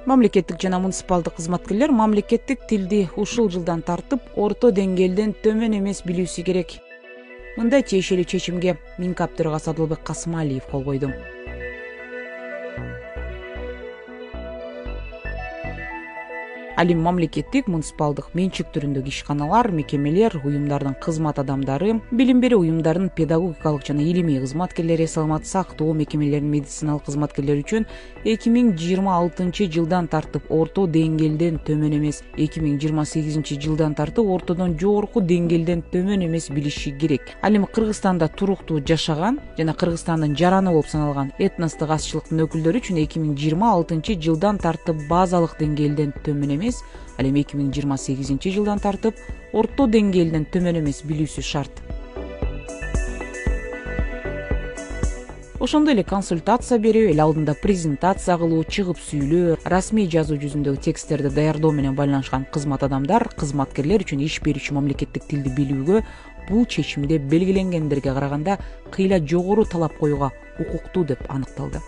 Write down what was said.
Мамлекеттик жана муниципалдык кызматкерлер мамлекеттик тилди ушул жылдан тартып орто деңгээлден төмөн эмес билүүсү керек. Мындай тиешелүү чечимге Минкап төрагасы Адылбек Касымалиев кол койду. Ал эми мамлекеттик, муниципалдык менчик түрүндөгү ишканалар, мекемелер, уюмдардын кызмат адамдары, билим берүү уюмдарынын педагогикалык жана илимий кызматкерлери, саламаттык сактоо мекемелеринин медициналык кызматкерлери үчүн 2026 жылдан тартып орто деңгээлден төмөн эмес, 2028 жылдан тартып ортодон жогорку деңгээлден төмөн эмес билиши керек. Ал эми Кыргызстанда туруктуу жашаган жана Кыргызстандын жараны болуп саналган этностук азчылыктын өкүлдөрү үчүн 2026 жылдан тартып базалык деңгээлден төмөн эмес, ал эми 2028 жылдан тартып орто деңгээлден төмөн эмес билүүсү шарт. Ошондой эле консультация берүү, эл алдында презентация кылуу, чыгып сүйлөө, расмий жазуу жүзүндөгү тексттерди даярдоо менен байланышкан кызмат адамдар, кызматкерлер үчүн иш берүүчү мамлекеттик тилди билүүгө бул чечимде белгиленгендерге караганда кыйла жогору талап коюуга укуктуу деп аныкталды.